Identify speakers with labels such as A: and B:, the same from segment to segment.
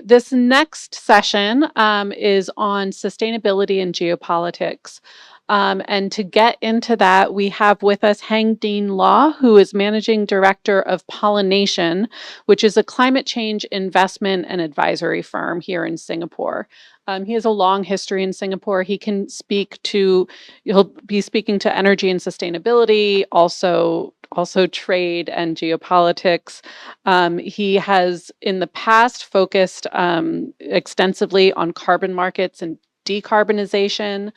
A: This next session is on sustainability and geopolitics. And to get into that, we have with us Heng Dean Law, who is Managing Director of Pollination, which is a climate change investment and advisory firm here in Singapore. He has a long history in Singapore. He'll be speaking to energy and sustainability, also trade and geopolitics. He has in the past focused extensively on carbon markets and decarbonization.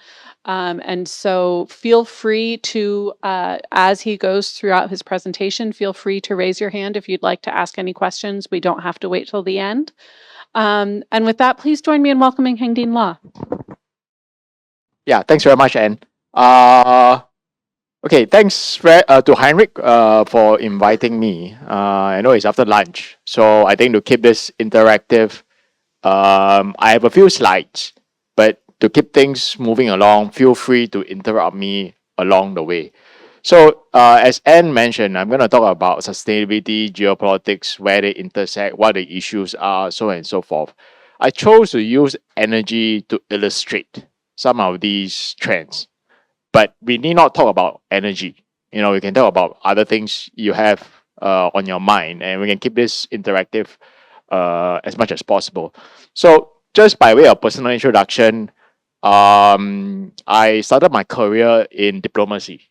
A: And so feel free to, as he goes throughout his presentation, feel free to raise your hand if you'd like to ask any questions. We don't have to wait till the end. And with that, please join me in welcoming Heng Dean Law.
B: Yeah, thanks very much, Anne. Okay, thanks to Heinrich for inviting me. I know it's after lunch, so I think to keep this interactive, I have a few slides, but to keep things moving along, feel free to interrupt me along the way. So, as Anne mentioned, I'm going to talk about sustainability, geopolitics, where they intersect, what the issues are, so on and so forth. I chose to use energy to illustrate some of these trends, but we need not talk about energy. We can talk about other things you have on your mind, and we can keep this interactive as much as possible. So, just by way of personal introduction, I started my career in diplomacy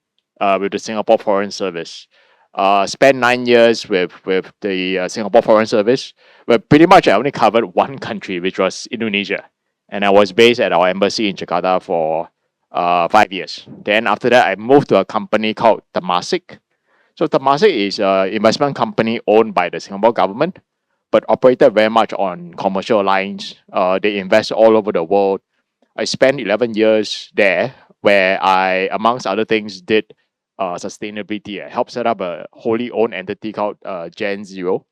B: with the Singapore Foreign Service. Spent 9 years with the Singapore Foreign Service, where pretty much I only covered one country, which was Indonesia. And I was based at our embassy in Jakarta for 5 years. Then after that, I moved to a company called Temasek. So Temasek is an investment company owned by the Singapore government, but operated very much on commercial lines. They invest all over the world. I spent 11 years there, where I, amongst other things, did sustainability. I helped set up a wholly owned entity called Gen Zero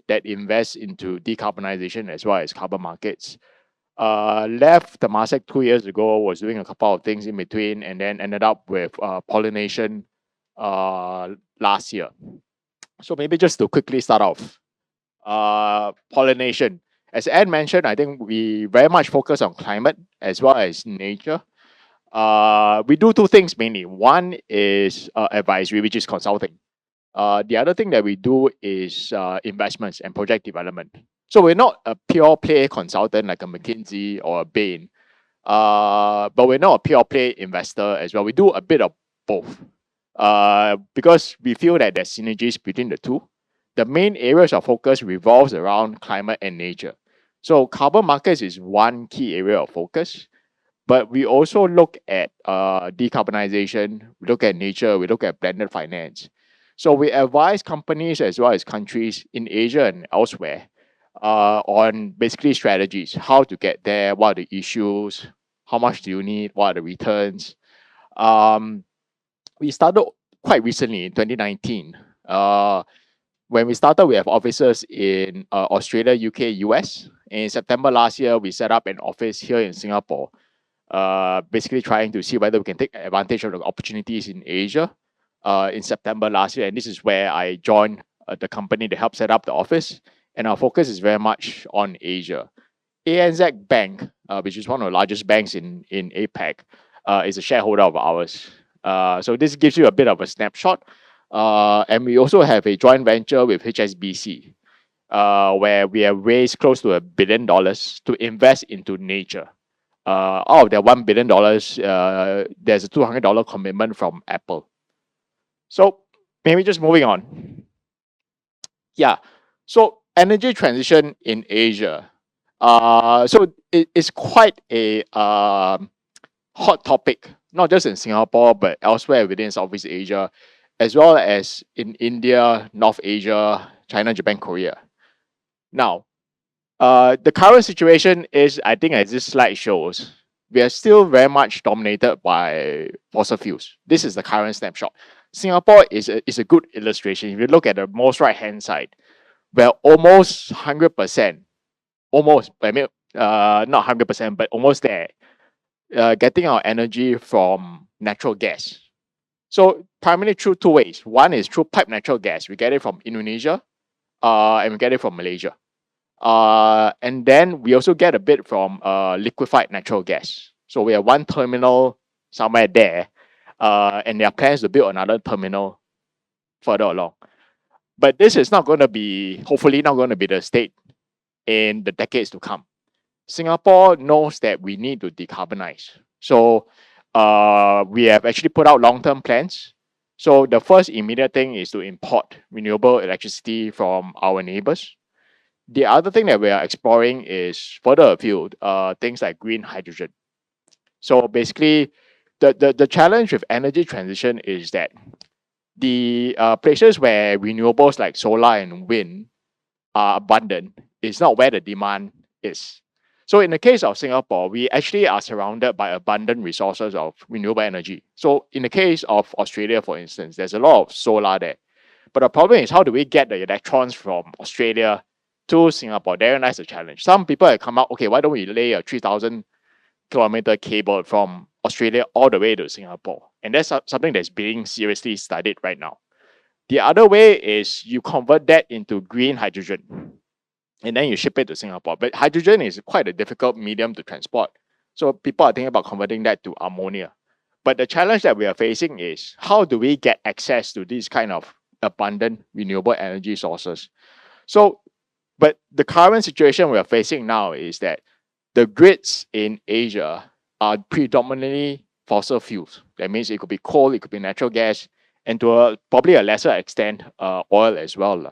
B: that invests into decarbonization as well as carbon markets. Left Temasek 2 years ago, was doing a couple of things in between, and then ended up with Pollination last year. So maybe just to quickly start off, Pollination. As Anne mentioned, I think we very much focus on climate as well as nature. We do two things mainly. One is advisory, which is consulting. The other thing that we do is investments and project development. So we're not a pure play consultant like a McKinsey or a Bain, but we're not a pure play investor as well. We do a bit of both because we feel that there's synergies between the two. The main areas of focus revolves around climate and nature. So carbon markets is one key area of focus, but we also look at decarbonization, we look at nature, we look at blended finance. So we advise companies as well as countries in Asia and elsewhere on basically strategies, how to get there, what are the issues, how much do you need, what are the returns. We started quite recently in 2019. When we started, we have offices in Australia, UK, US. In September last year, we set up an office here in Singapore, basically trying to see whether we can take advantage of the opportunities in Asia in September last year. And this is where I joined the company to help set up the office. And our focus is very much on Asia. ANZ Bank, which is one of the largest banks in APAC, is a shareholder of ours. So this gives you a bit of a snapshot. And we also have a joint venture with HSBC, where we have raised close to $1 billion to invest into nature. Out of that $1 billion, there's a $200 commitment from Apple. So maybe just moving on. Yeah, so energy transition in Asia. So it's quite a hot topic, not just in Singapore, but elsewhere within Southeast Asia, as well as in India, North Asia, China, Japan, Korea. Now, the current situation is, I think as this slide shows, we are still very much dominated by fossil fuels. This is the current snapshot. Singapore is a good illustration. If you look at the most right-hand side, we're almost 100%, almost, I mean, not 100%, but almost there, getting our energy from natural gas. So primarily through two ways. One is through pipe natural gas. We get it from Indonesia, and we get it from Malaysia. And then we also get a bit from liquefied natural gas. So we have one terminal somewhere there, and there are plans to build another terminal further along. But this is not going to be, hopefully, not going to be the state in the decades to come. Singapore knows that we need to decarbonize. So we have actually put out long-term plans. So the first immediate thing is to import renewable electricity from our neighbors. The other thing that we are exploring is further afield, things like green hydrogen. So basically, the challenge with energy transition is that the places where renewables like solar and wind are abundant is not where the demand is. So in the case of Singapore, we actually are surrounded by abundant resources of renewable energy. So in the case of Australia, for instance, there's a lot of solar there. But the problem is, how do we get the electrons from Australia to Singapore? Therein lies the challenge. Some people have come out, okay, why don't we lay a 3,000-kilometer cable from Australia all the way to Singapore? And that's something that's being seriously studied right now. The other way is you convert that into green hydrogen and then you ship it to Singapore. But hydrogen is quite a difficult medium to transport. So people are thinking about converting that to ammonia. But the challenge that we are facing is, how do we get access to these kind of abundant renewable energy sources? So, but the current situation we are facing now is that the grids in Asia are predominantly fossil fuels. That means it could be coal, it could be natural gas, and to probably a lesser extent, oil as well.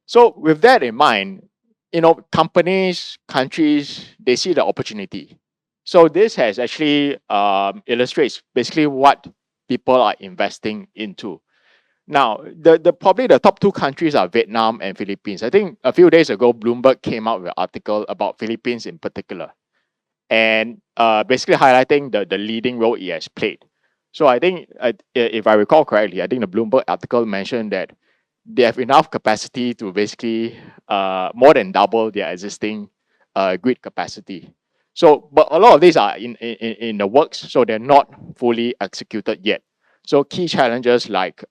B: So with that in mind, companies, countries, they see the opportunity. So this has actually illustrates basically what people are investing into. Now, the probably the top two countries are Vietnam and Philippines. I think a few days ago, Bloomberg came out with an article about Philippines in particular, and basically highlighting the leading role it has played. So I think, if I recall correctly, I think the Bloomberg article mentioned that they have enough capacity to basically more than double their existing grid capacity. So, but a lot of these are in the works, so they're not fully executed yet. So key challenges like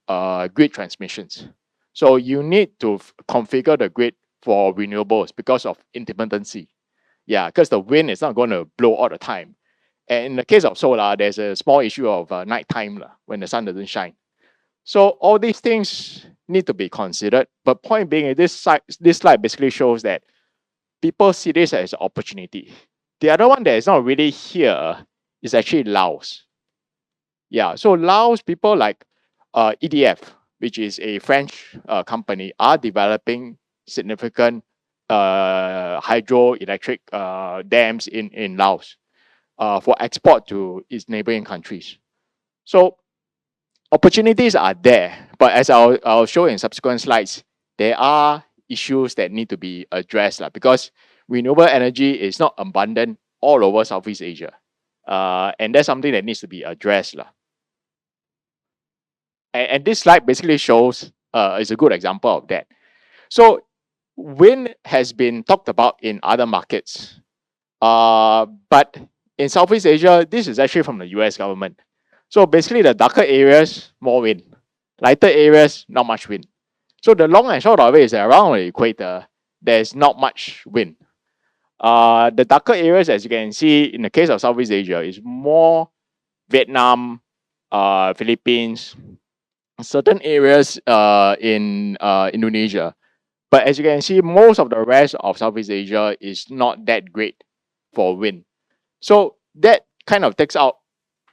B: grid transmissions. So you need to configure the grid for renewables because of intermittency. Yeah, because the wind is not going to blow all the time. And in the case of solar, there's a small issue of nighttime when the sun doesn't shine. So all these things need to be considered. But point being, this slide basically shows that people see this as an opportunity. The other one that is not really here is actually Laos. Yeah, so Laos, people like EDF, which is a French company, are developing significant hydroelectric dams in Laos for export to its neighboring countries. So opportunities are there, but as I'll show in subsequent slides, there are issues that need to be addressed because renewable energy is not abundant all over Southeast Asia. And that's something that needs to be addressed. And this slide basically shows, is a good example of that. So wind has been talked about in other markets, but in Southeast Asia, this is actually from the US government. So basically the darker areas, more wind. Lighter areas, not much wind. So the long and short of it is that around the equator, there's not much wind. The darker areas, as you can see, in the case of Southeast Asia, is more Vietnam, Philippines, certain areas in Indonesia. But as you can see, most of the rest of Southeast Asia is not that great for wind. So that kind of takes out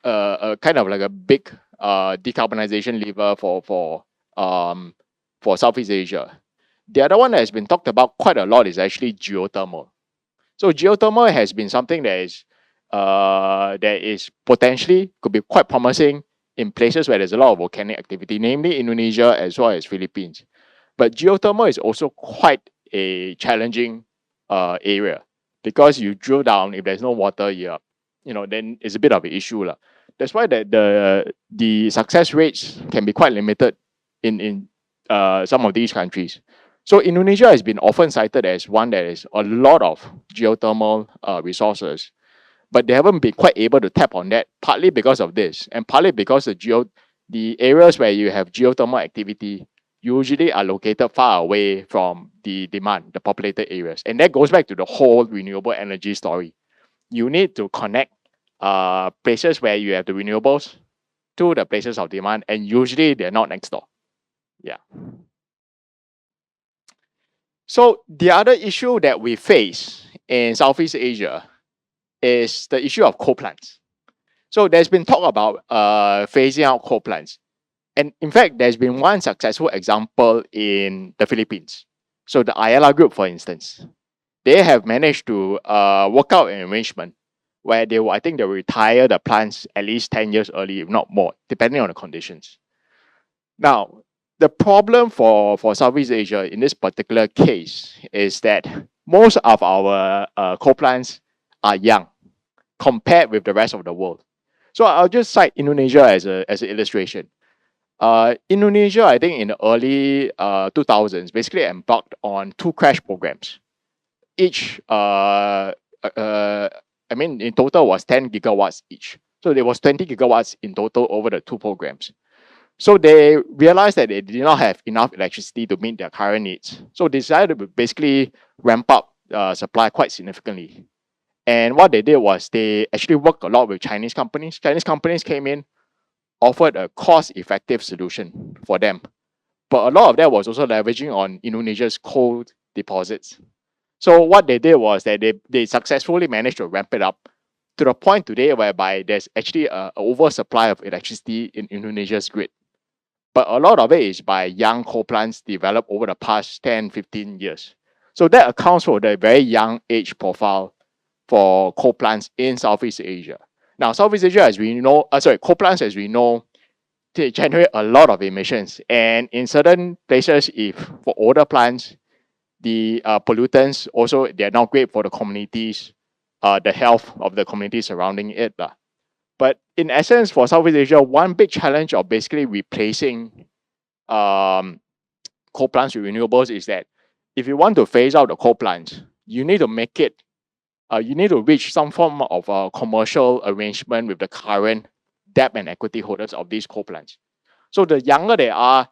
B: a kind of like a big decarbonization lever for Southeast Asia. The other one that has been talked about quite a lot is actually geothermal. So geothermal has been something that is potentially could be quite promising in places where there's a lot of volcanic activity, namely Indonesia as well as Philippines. But geothermal is also quite a challenging area because you drill down, if there's no water, then it's a bit of an issue. That's why the success rates can be quite limited in some of these countries. So Indonesia has been often cited as one that is a lot of geothermal resources, but they haven't been quite able to tap on that, partly because of this, and partly because the areas where you have geothermal activity usually are located far away from the demand, the populated areas. And that goes back to the whole renewable energy story. You need to connect places where you have the renewables to the places of demand, and usually they're not next door. Yeah. So the other issue that we face in Southeast Asia is the issue of coal plants. So there's been talk about phasing out coal plants. And in fact, there's been one successful example in the Philippines. So the Ayala Group, for instance, they have managed to work out an arrangement where they will, I think they will retire the plants at least 10 years early, if not more, depending on the conditions. Now, the problem for Southeast Asia in this particular case is that most of our coal plants are young compared with the rest of the world. So I'll just cite Indonesia as an illustration. Indonesia, I think in the early 2000s, basically embarked on 2 crash programs. Each, I mean, in total was 10 gigawatts each. So there was 20 gigawatts in total over the 2 programs. So they realized that they did not have enough electricity to meet their current needs. So they decided to basically ramp up supply quite significantly. And what they did was they actually worked a lot with Chinese companies. Chinese companies came in, offered a cost-effective solution for them. But a lot of that was also leveraging on Indonesia's coal deposits. So what they did was that they successfully managed to ramp it up to the point today whereby there's actually an oversupply of electricity in Indonesia's grid. But a lot of it is by young coal plants developed over the past 10, 15 years. So that accounts for the very young age profile for coal plants in Southeast Asia. Now, Southeast Asia, as we know, coal plants, as we know, they generate a lot of emissions. And in certain places, if for older plants, the pollutants also, they're not great for the communities, the health of the communities surrounding it. But in essence, for Southeast Asia, one big challenge of basically replacing coal plants with renewables is that if you want to phase out the coal plants, you need to make it, you need to reach some form of a commercial arrangement with the current debt and equity holders of these coal plants. So the younger they are,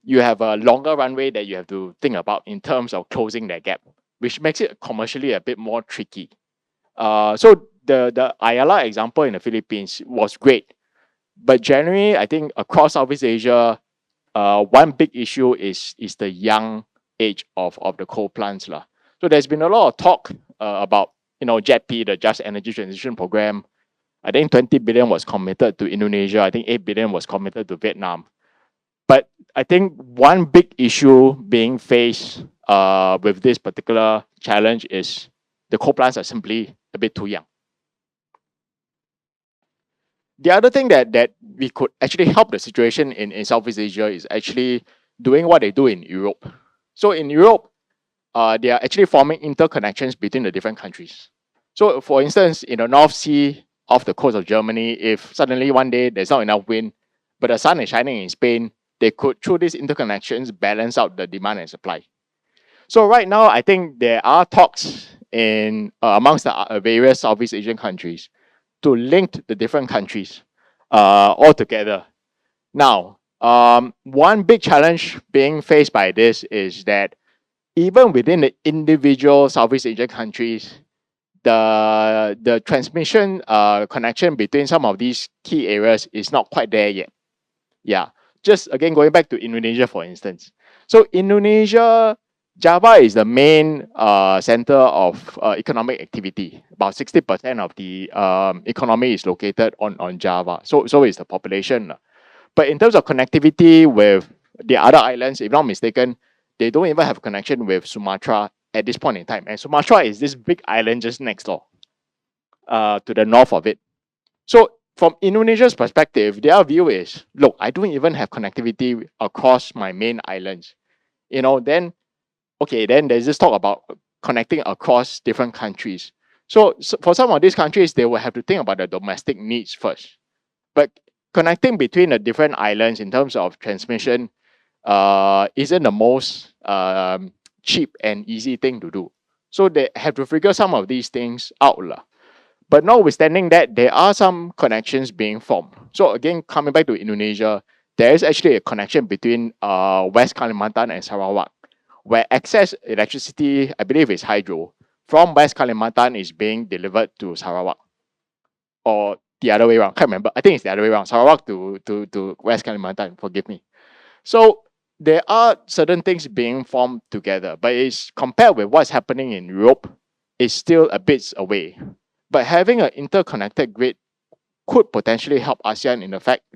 B: you have a longer runway that you have to think about in terms of closing that gap, which makes it commercially a bit more tricky. So the Ayala example in the Philippines was great. But generally, I think across Southeast Asia, one big issue is the young age of the coal plants. So there's been a lot of talk about, JETP, the Just Energy Transition Program. I think 20 billion was committed to Indonesia. I think 8 billion was committed to Vietnam. But I think one big issue being faced with this particular challenge is the coal plants are simply a bit too young. The other thing that we could actually help the situation in Southeast Asia is actually doing what they do in Europe. So in Europe, they are actually forming interconnections between the different countries. So for instance, in the North Sea off the coast of Germany, if suddenly one day there's not enough wind, but the sun is shining in Spain, they could, through these interconnections, balance out the demand and supply. So right now, I think there are talks in amongst the various Southeast Asian countries to link the different countries all together. Now, one big challenge being faced by this is that even within the individual Southeast Asian countries, the transmission connection between some of these key areas is not quite there yet. Yeah, just again going back to Indonesia, for instance. So Indonesia, Java is the main center of economic activity. About 60% of the economy is located on Java. So is the population. But in terms of connectivity with the other islands, if not mistaken, they don't even have connection with Sumatra at this point in time. And Sumatra is this big island just next door to the north of it. So from Indonesia's perspective, their view is, look, I don't even have connectivity across my main islands. Then there's this talk about connecting across different countries. So for some of these countries, they will have to think about their domestic needs first. But connecting between the different islands in terms of transmission isn't the most cheap and easy thing to do. So they have to figure some of these things out. But notwithstanding that, there are some connections being formed. So again, coming back to Indonesia, there is actually a connection between West Kalimantan and Sarawak, where excess electricity, I believe is hydro, from West Kalimantan is being delivered to Sarawak. Or the other way around, can't remember. I think it's the other way around. Sarawak to West Kalimantan, forgive me. So there are certain things being formed together, but it's compared with what's happening in Europe, it's still a bit away. But having an interconnected grid could potentially help ASEAN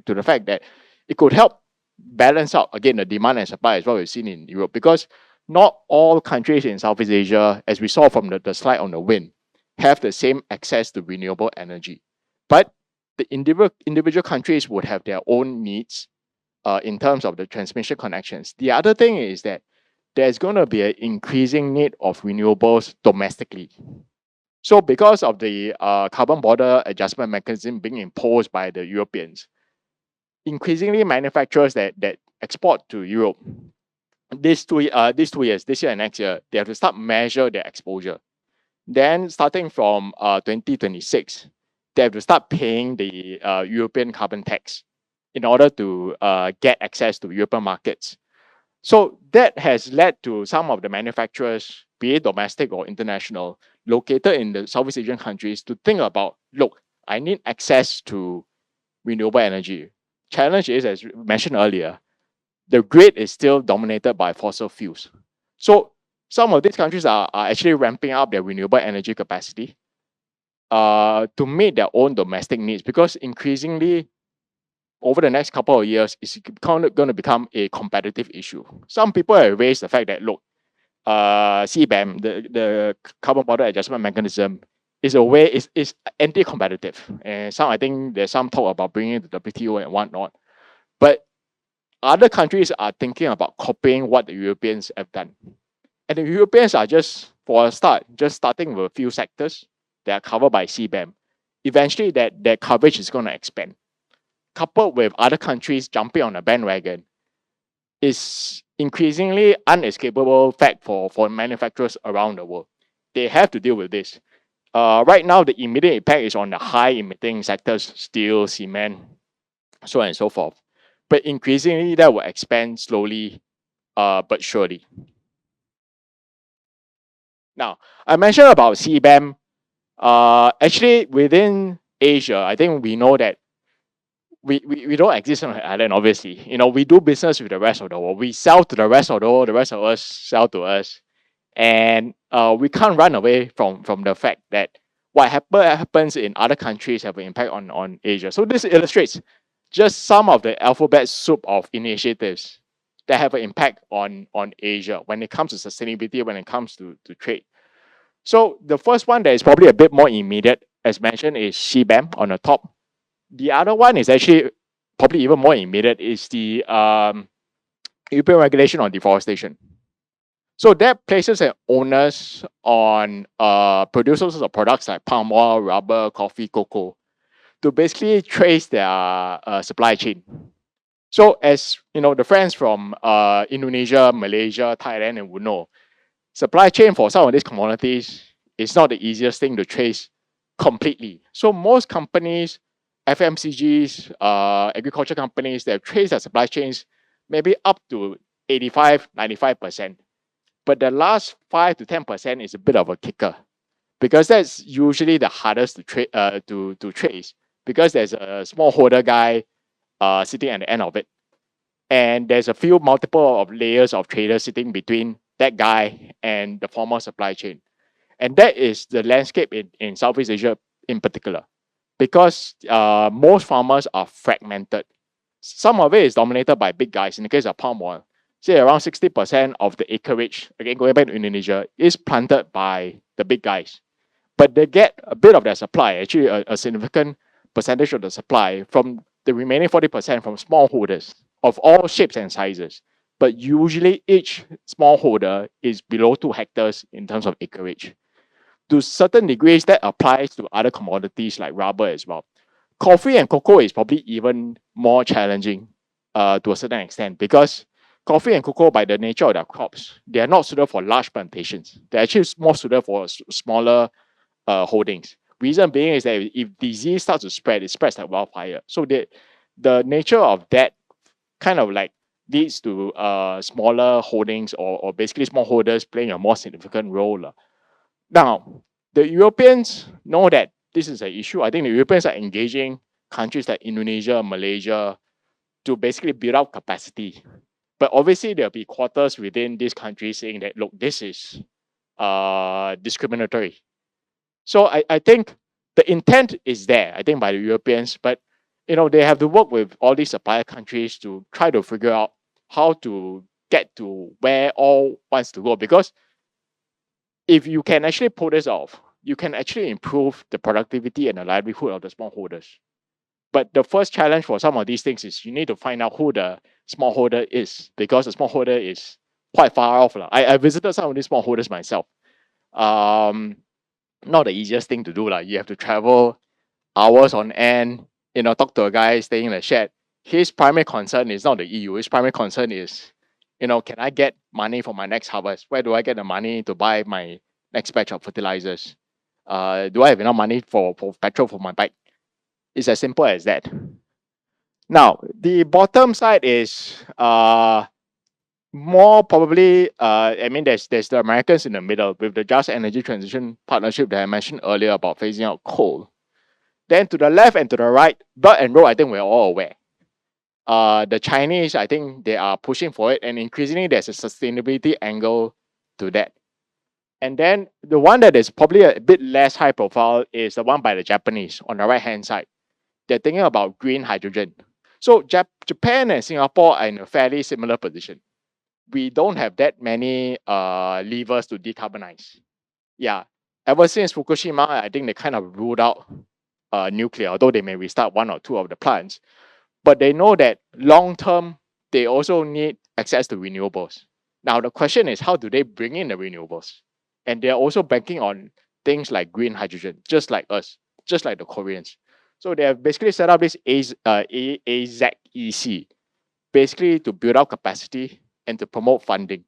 B: to the fact that it could help balance out again the demand and supply as what we've seen in Europe, because not all countries in Southeast Asia, as we saw from the slide on the wind, have the same access to renewable energy. But the individual countries would have their own needs in terms of the transmission connections. The other thing is that there's going to be an increasing need of renewables domestically. So because of the carbon border adjustment mechanism being imposed by the Europeans, increasingly manufacturers that export to Europe, these 2 years, this year and next year, they have to start measure their exposure. Then starting from 2026, they have to start paying the European carbon tax in order to get access to European markets. So that has led to some of the manufacturers, be it domestic or international, located in the Southeast Asian countries to think about, look, I need access to renewable energy. Challenge is, as mentioned earlier, the grid is still dominated by fossil fuels. So some of these countries are actually ramping up their renewable energy capacity to meet their own domestic needs, because increasingly over the next couple of years, it's going to become a competitive issue. Some people have raised the fact that, look, CBAM, the carbon border adjustment mechanism, is anti-competitive. And I think there's some talk about bringing it to the WTO and whatnot. But other countries are thinking about copying what the Europeans have done. And the Europeans are just starting with a few sectors that are covered by CBAM. Eventually, that coverage is going to expand. Coupled with other countries jumping on a bandwagon, is increasingly unescapable fact for manufacturers around the world. They have to deal with this. Right now, the immediate impact is on the high emitting sectors, steel, cement, so on and so forth. But increasingly, that will expand slowly, but surely. Now, I mentioned about CBAM. Actually, within Asia, I think we know that we don't exist on an island, obviously. We do business with the rest of the world. We sell to the rest of the world, the rest of us sell to us. And we can't run away from the fact that what happens in other countries have an impact on Asia. So this illustrates just some of the alphabet soup of initiatives that have an impact on Asia when it comes to sustainability, when it comes to trade. So the first one that is probably a bit more immediate, as mentioned, is CBAM on the top. The other one is actually probably even more immediate, is the European regulation on deforestation. So that places an onus on producers of products like palm oil, rubber, coffee, cocoa to basically trace their supply chain. So as the friends from Indonesia, Malaysia, Thailand, and would know, supply chain for some of these commodities is not the easiest thing to trace completely. So most companies, FMCGs, agriculture companies, they've traced their supply chains maybe up to 85, 95%. But the last 5 to 10% is a bit of a kicker, because that's usually the hardest to trace, because there's a smallholder guy sitting at the end of it. And there's a few multiple of layers of traders sitting between that guy and the former supply chain. And that is the landscape in Southeast Asia in particular, because most farmers are fragmented. Some of it is dominated by big guys. In the case of palm oil, say around 60% of the acreage, again going back to Indonesia, is planted by the big guys. But they get a bit of their supply, actually a significant percentage of the supply from the remaining 40% from smallholders of all shapes and sizes. But usually each smallholder is below 2 hectares in terms of acreage. To certain degrees, that applies to other commodities like rubber as well. Coffee and cocoa is probably even more challenging to a certain extent, because coffee and cocoa, by the nature of their crops, they are not suited for large plantations. They're actually more suited for smaller holdings. Reason being is that if disease starts to spread, it spreads like wildfire. So the nature of that kind of like leads to smaller holdings or basically smallholders playing a more significant role. Now, the Europeans know that this is an issue. I think the Europeans are engaging countries like Indonesia, Malaysia to basically build up capacity. But obviously, there'll be quarters within these countries saying that, look, this is discriminatory. So I think the intent is there, I think, by the Europeans, but they have to work with all these supplier countries to try to figure out how to get to where all wants to go. Because if you can actually pull this off, you can actually improve the productivity and the livelihood of the smallholders. But the first challenge for some of these things is you need to find out who the smallholder is, because the smallholder is quite far off. I visited some of these smallholders myself. Not the easiest thing to do. You have to travel hours on end, talk to a guy staying in a shed. His primary concern is not the EU. His primary concern is, can I get money for my next harvest? Where do I get the money to buy my next batch of fertilizers? Do I have enough money for petrol for my bike? It's as simple as that. Now, the bottom side is more probably, there's the Americans in the middle with the Just Energy Transition Partnership that I mentioned earlier about phasing out coal. Then to the left and to the right, Belt and Road, I think we're all aware. The Chinese, I think they are pushing for it, and increasingly there's a sustainability angle to that. And then the one that is probably a bit less high profile is the one by the Japanese on the right-hand side. They're thinking about green hydrogen. So Japan and Singapore are in a fairly similar position. We don't have that many levers to decarbonize. Yeah, ever since Fukushima, I think they kind of ruled out nuclear, although they may restart one or two of the plants. But they know that long term, they also need access to renewables. Now, the question is, how do they bring in the renewables? And they're also banking on things like green hydrogen, just like us, just like the Koreans. So they have basically set up this AZEC, basically to build up capacity and to promote funding.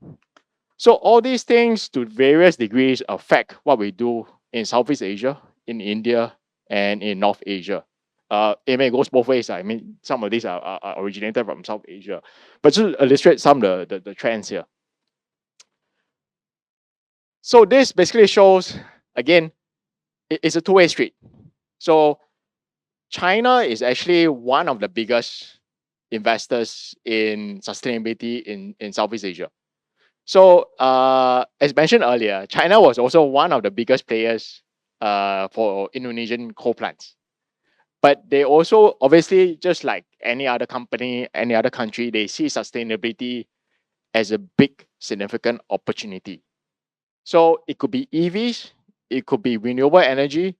B: So all these things to various degrees affect what we do in Southeast Asia, in India, and in North Asia. It goes both ways. I mean, some of these are originated from South Asia. But to illustrate some of the trends here. So this basically shows, again, it's a two-way street. So China is actually one of the biggest investors in sustainability in Southeast Asia. So as mentioned earlier, China was also one of the biggest players for Indonesian coal plants. But they also, obviously, just like any other company, any other country, they see sustainability as a big, significant opportunity. So it could be EVs, it could be renewable energy.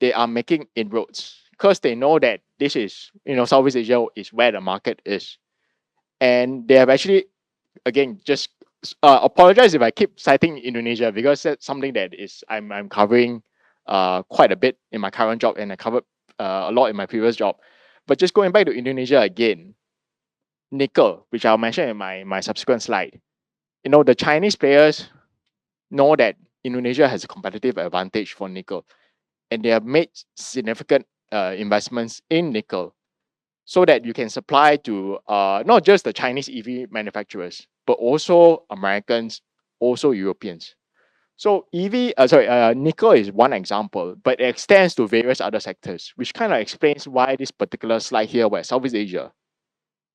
B: They are making inroads because they know that this is, Southeast Asia is where the market is. And they have actually, again, just apologize if I keep citing Indonesia, because that's something that is I'm covering quite a bit in my current job, and I covered a lot in my previous job. But just going back to Indonesia again, nickel, which I'll mention in my subsequent slide. The Chinese players know that Indonesia has a competitive advantage for nickel, and they have made significant investments in nickel so that you can supply to not just the Chinese EV manufacturers, but also Americans, also Europeans. So nickel is one example, but it extends to various other sectors, which kind of explains why this particular slide here, where Southeast Asia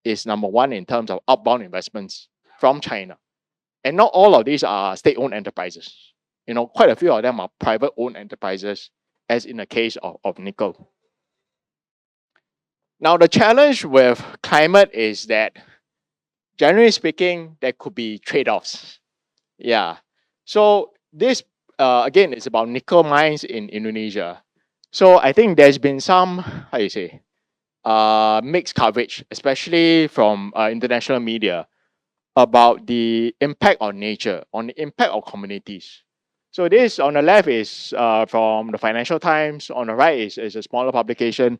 B: is number one in terms of outbound investments from China. And not all of these are state-owned enterprises. Quite a few of them are private-owned enterprises, as in the case of nickel. Now, the challenge with climate is that, generally speaking, there could be trade-offs. Yeah. So this, again, is about nickel mines in Indonesia. So I think there's been some, mixed coverage, especially from international media, about the impact on nature, on the impact of communities. So this on the left is from the Financial Times. On the right is a smaller publication.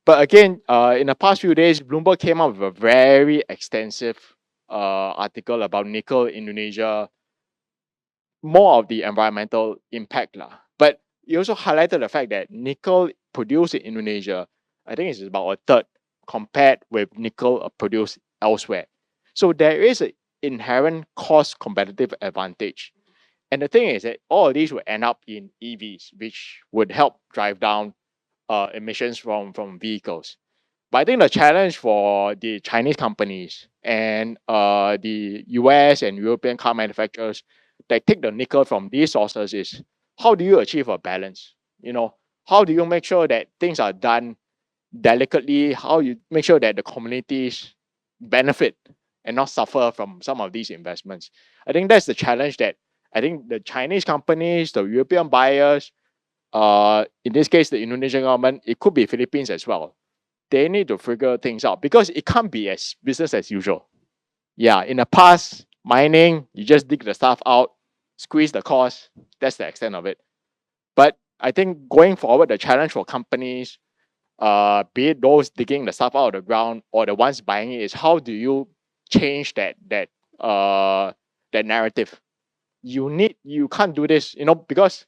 B: But again, in the past few days, Bloomberg came up with a very extensive article about nickel in Indonesia, more of the environmental impact. But he also highlighted the fact that nickel produced in Indonesia, I think it's about a third compared with nickel produced elsewhere. So there is an inherent cost competitive advantage. And the thing is that all of these will end up in EVs, which would help drive down emissions from vehicles. But I think the challenge for the Chinese companies and the US and European car manufacturers that take the nickel from these sources is, how do you achieve a balance? How do you make sure that things are done delicately? How you make sure that the communities benefit and not suffer from some of these investments? I think that's the challenge that I think the Chinese companies, the European buyers, in this case, the Indonesian government, it could be Philippines as well. They need to figure things out because it can't be as business as usual. Yeah, in the past, mining, you just dig the stuff out, squeeze the cost. That's the extent of it. But I think going forward, the challenge for companies, be it those digging the stuff out of the ground or the ones buying it, is how do you change that narrative? You can't do this, because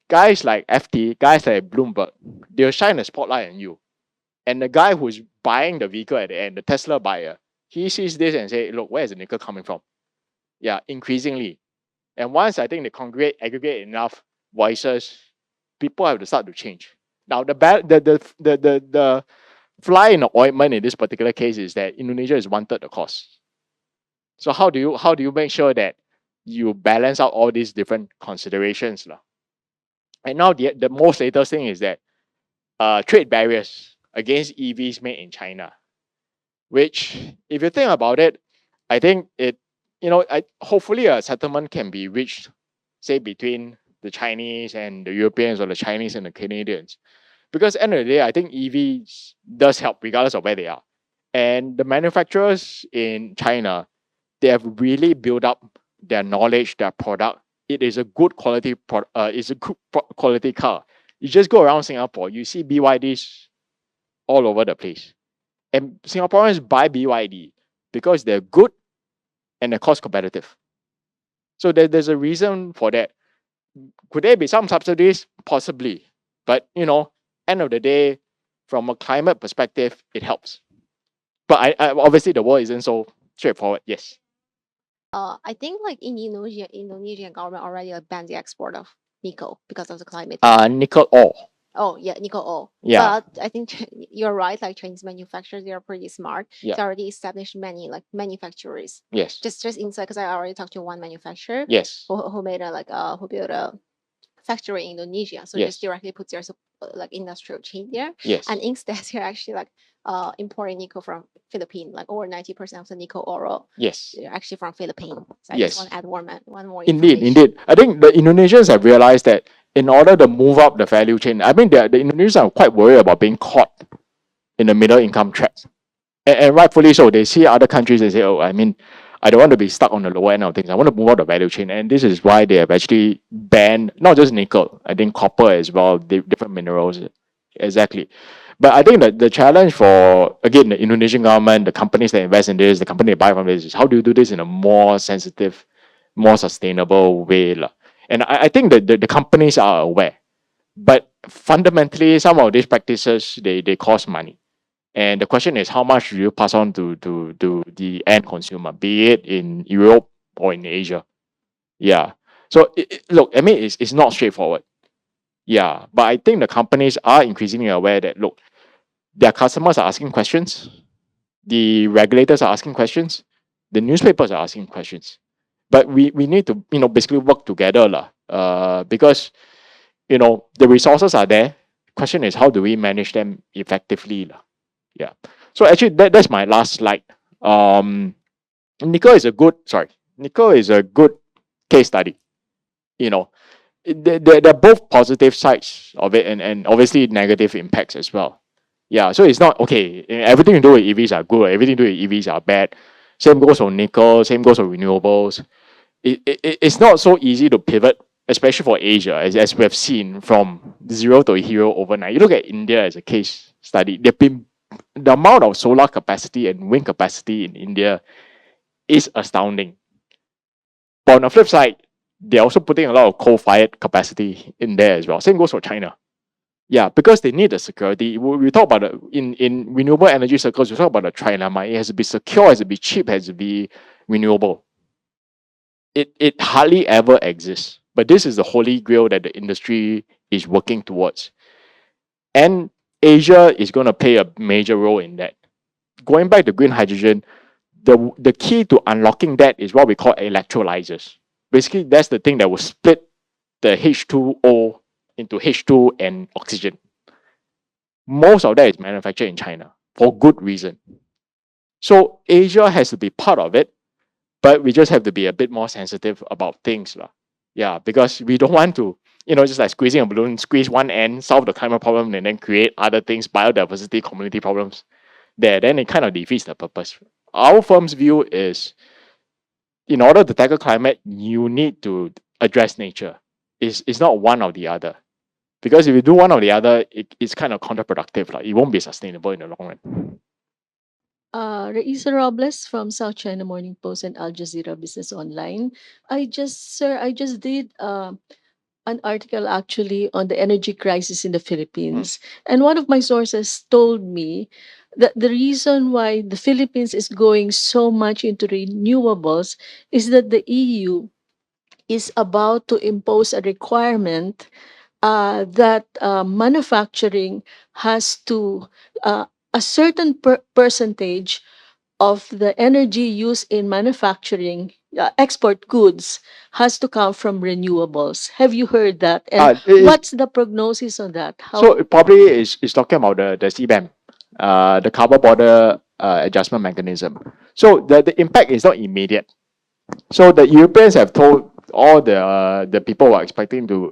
B: guys like FT, guys like Bloomberg, they'll shine a spotlight on you. And the guy who's buying the vehicle at the end, the Tesla buyer, he sees this and say, look, where is the nickel coming from? Yeah, increasingly. And once I think they aggregate enough voices, people have to start to change. Now, the fly in the ointment in this particular case is that Indonesia is 1/3 the cost. So how do you make sure that you balance out all these different considerations? And now the most latest thing is that trade barriers against EVs made in China, which, if you think about it, I think hopefully a settlement can be reached, say, between the Chinese and the Europeans or the Chinese and the Canadians. Because at the end of the day, I think EVs does help regardless of where they are. And the manufacturers in China, they have really built up their knowledge, their product. It is a good quality quality car. You just go around Singapore, you see BYDs all over the place. And Singaporeans buy BYD because they're good and they're cost competitive. So there's a reason for that. Could there be some subsidies? Possibly. But, end of the day, from a climate perspective, it helps. But I obviously the world isn't so straightforward. Yes.
C: I think like in Indonesian government already banned the export of nickel because of the climate.
B: Nickel ore.
C: Oh yeah, nickel ore.
B: Yeah.
C: But I think you're right. Like Chinese manufacturers, they are pretty smart.
B: Yeah.
C: They already established many like manufacturers.
B: Yes.
C: Just inside, because I already talked to one manufacturer.
B: Yes.
C: Who made who built a factory in Indonesia. So
B: Yes.
C: just directly put their like industrial chain there.
B: Yes.
C: And instead, they're actually like importing nickel from Philippines. Like over 90% of the nickel ore.
B: Yes.
C: They're actually from Philippines. So I
B: Yes.
C: just want to add one more.
B: Indeed. I think the Indonesians have realized that in order to move up the value chain, I mean, the Indonesians are quite worried about being caught in the middle income trap. And rightfully so. They see other countries, they say, oh, I mean, I don't want to be stuck on the lower end of things. I want to move up the value chain. And this is why they have actually banned not just nickel, I think copper as well, different minerals. Exactly. But I think that the challenge for, again, the Indonesian government, the companies that invest in this, the company that buy from this, is how do you do this in a more sensitive, more sustainable way? And I think that the companies are aware. But fundamentally, some of these practices, they cost money. And the question is, how much do you pass on to the end consumer, be it in Europe or in Asia? Yeah. So look, I mean, it's not straightforward. Yeah. But I think the companies are increasingly aware that, look, their customers are asking questions, the regulators are asking questions, the newspapers are asking questions. But we need to, basically work together, because, the resources are there. Question is, how do we manage them effectively? Yeah. So actually, that's my last slide. Nickel is a good case study. They're both positive sides of it and obviously negative impacts as well. Yeah. So it's not okay. Everything you do with EVs are good. Everything you do with EVs are bad. Same goes for nickel. Same goes for renewables. It's not so easy to pivot, especially for Asia, as we have seen from zero to hero overnight. You look at India as a case study. The amount of solar capacity and wind capacity in India is astounding. But on the flip side, they're also putting a lot of coal-fired capacity in there as well. Same goes for China. Yeah, because they need the security. We talk about in renewable energy circles, we talk about the trilemma. It has to be secure, has to be cheap, has to be renewable. It hardly ever exists. But this is the holy grail that the industry is working towards. And Asia is going to play a major role in that. Going back to green hydrogen, the key to unlocking that is what we call electrolyzers. Basically, that's the thing that will split the H2O into H2 and oxygen. Most of that is manufactured in China for good reason. So Asia has to be part of it, but we just have to be a bit more sensitive about things. Yeah, because we don't want to, just like squeezing a balloon, squeeze one end, solve the climate problem, and then create other things, biodiversity, community problems. Then it kind of defeats the purpose. Our firm's view is, in order to tackle climate, you need to address nature. It's not one or the other. Because if you do one or the other, it's kind of counterproductive. It won't be sustainable in the long run.
D: Raisa Robles from South China Morning Post and Al Jazeera Business Online. I just did an article actually on the energy crisis in the Philippines. And one of my sources told me that the reason why the Philippines is going so much into renewables is that the EU is about to impose a requirement that manufacturing has to, a certain percentage of the energy used in manufacturing export goods has to come from renewables. Have you heard that? And what's the prognosis on that?
B: So it probably is talking about the CBAM, the carbon border adjustment mechanism. So the impact is not immediate. So the Europeans have told all the people who are exporting to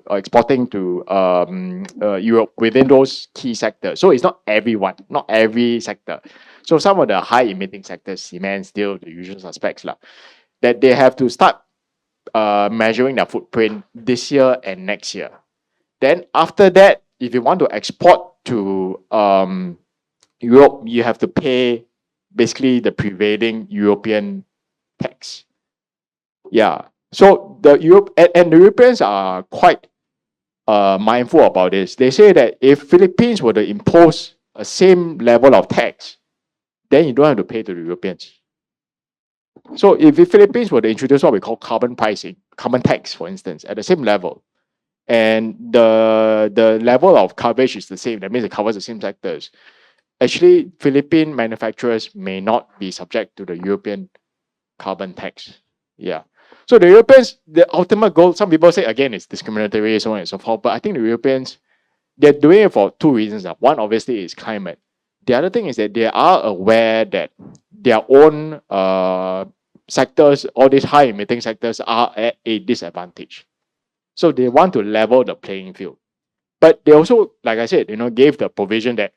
B: Europe within those key sectors. So it's not everyone, not every sector. So some of the high emitting sectors, cement, steel, the usual suspects, that they have to start measuring their footprint this year and next year. Then after that, if you want to export to Europe, you have to pay basically the prevailing European tax. Yeah. So the Europeans are quite mindful about this. They say that if Philippines were to impose a same level of tax, then you don't have to pay to the Europeans. So if the Philippines were to introduce what we call carbon pricing, carbon tax, for instance, at the same level, and the level of coverage is the same, that means it covers the same sectors, actually Philippine manufacturers may not be subject to the European carbon tax. Yeah. So the Europeans, the ultimate goal, some people say again it's discriminatory, so on and so forth, but I think the Europeans, they're doing it for two reasons. One obviously is climate. The other thing is that they are aware that their own sectors, all these high emitting sectors, are at a disadvantage. So they want to level the playing field. But they also, like I said, gave the provision that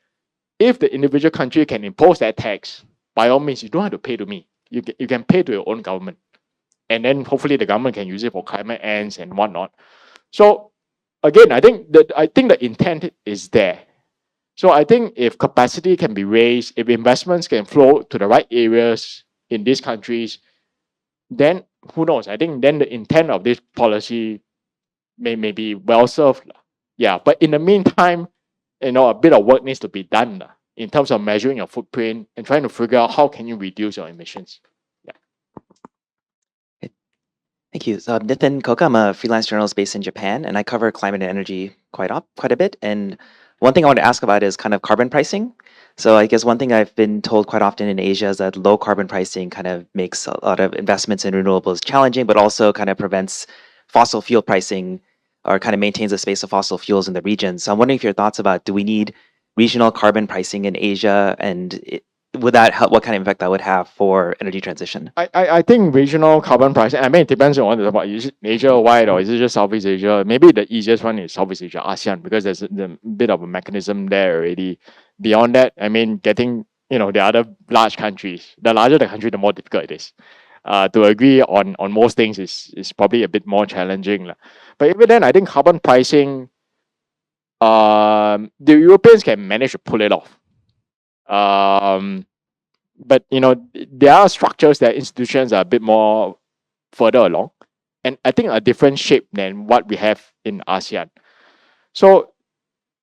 B: if the individual country can impose that tax, by all means, you don't have to pay to me. You can pay to your own government. And then hopefully the government can use it for climate ends and whatnot. So again, I think the intent is there. So I think if capacity can be raised, if investments can flow to the right areas in these countries, then who knows? I think then the intent of this policy may be well served. Yeah, but in the meantime, a bit of work needs to be done in terms of measuring your footprint and trying to figure out how can you reduce your emissions.
E: Thank you. So I'm Nitin Koka. I'm a freelance journalist based in Japan, and I cover climate and energy quite a bit. And one thing I want to ask about is kind of carbon pricing. So I guess one thing I've been told quite often in Asia is that low carbon pricing kind of makes a lot of investments in renewables challenging, but also kind of prevents fossil fuel pricing or kind of maintains the space of fossil fuels in the region. So I'm wondering if your thoughts about, do we need regional carbon pricing in Asia, and would that help? What kind of impact that would have for energy transition?
B: I think regional carbon pricing, I mean, it depends on what it's about. Is it Asia-wide or is it just Southeast Asia? Maybe the easiest one is Southeast Asia, ASEAN, because there's a bit of a mechanism there already. Beyond that, I mean, getting, the other large countries, the larger the country, the more difficult it is. To agree on most things is probably a bit more challenging. But even then, I think carbon pricing, the Europeans can manage to pull it off. But there are structures, there are institutions that are a bit more further along, and I think a different shape than what we have in ASEAN. So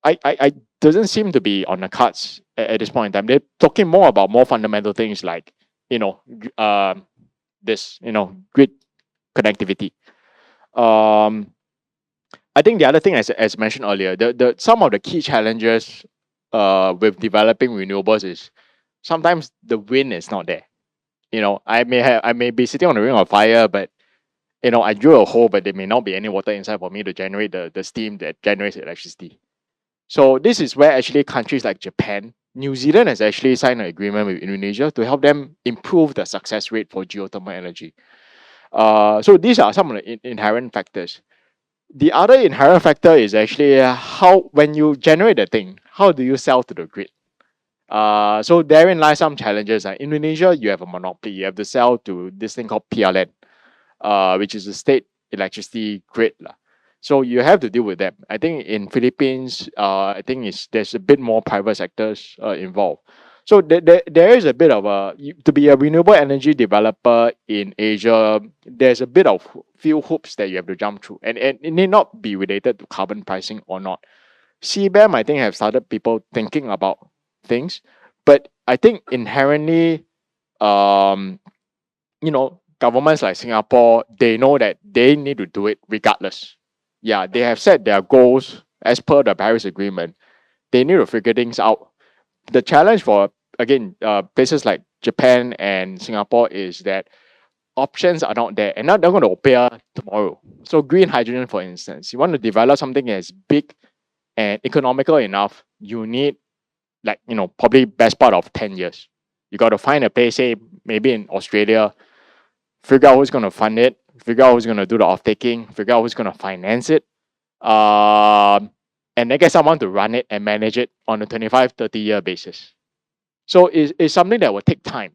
B: I doesn't seem to be on the cards at this point in time. They're talking more about more fundamental things like, this, grid connectivity. I think the other thing, as mentioned earlier, the some of the key challenges with developing renewables is sometimes the wind is not there. I may be sitting on the ring of fire, but I drill a hole, but there may not be any water inside for me to generate the steam that generates electricity. So this is where actually countries like Japan, New Zealand has actually signed an agreement with Indonesia to help them improve the success rate for geothermal energy. So these are some of the inherent factors. The other inherent factor is actually how, when you generate the thing, how do you sell to the grid? So therein lies some challenges. Indonesia, you have a monopoly. You have to sell to this thing called PLN, which is the state electricity grid. So you have to deal with them. I think in Philippines, I think there's a bit more private sectors involved. So there is a bit of to be a renewable energy developer in Asia, there's a bit of few hoops that you have to jump through. And it need not be related to carbon pricing or not. CBAM, I think, have started people thinking about things. But I think inherently, governments like Singapore, they know that they need to do it regardless. Yeah, they have set their goals as per the Paris Agreement. They need to figure things out. The challenge for, again, places like Japan and Singapore is that options are not there and not going to appear tomorrow. So green hydrogen, for instance, you want to develop something that's big and economical enough, you need probably best part of 10 years. You got to find a place, say maybe in Australia, figure out who's going to fund it, figure out who's going to do the off-taking, figure out who's going to finance it, and then get someone to run it and manage it on a 25, 30-year basis. So it's something that will take time.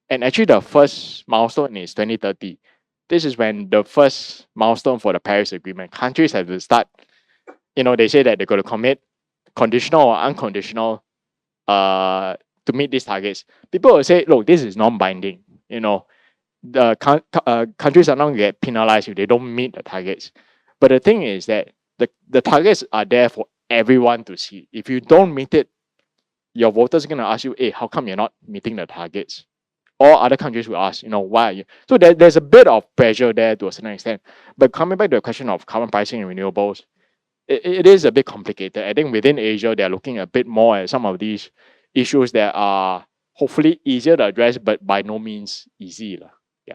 B: And actually the first milestone is 2030. This is when the first milestone for the Paris Agreement. Countries have to start, they say that they're going to commit, conditional or unconditional, to meet these targets. People will say, look, this is non-binding. The countries are not going to get penalized if they don't meet the targets. But the thing is that the targets are there for everyone to see. If you don't meet it, your voters are going to ask you, hey, how come you're not meeting the targets? Or other countries will ask, why are you? So there's a bit of pressure there to a certain extent. But coming back to the question of carbon pricing and renewables, it is a bit complicated. I think within Asia, they're looking a bit more at some of these issues that are hopefully easier to address, but by no means easy. Yeah.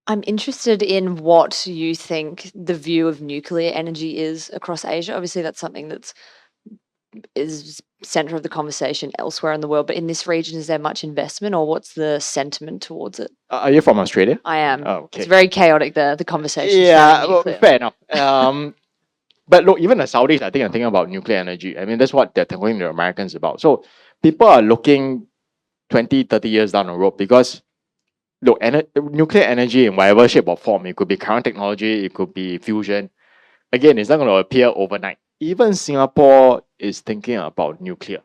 F: I'm interested in what you think the view of nuclear energy is across Asia. Obviously, that's something that is center of the conversation elsewhere in the world. But in this region, is there much investment, or what's the sentiment towards it?
B: Are you from Australia?
F: I am.
B: Oh, okay.
F: It's very chaotic there, the conversation.
B: Yeah, well, fair enough. But look, even the Saudis, I think, are thinking about nuclear energy. I mean, that's what they're telling the Americans about. So people are looking 20, 30 years down the road because, look, nuclear energy in whatever shape or form, it could be current technology, it could be fusion. Again, it's not going to appear overnight. Even Singapore is thinking about nuclear.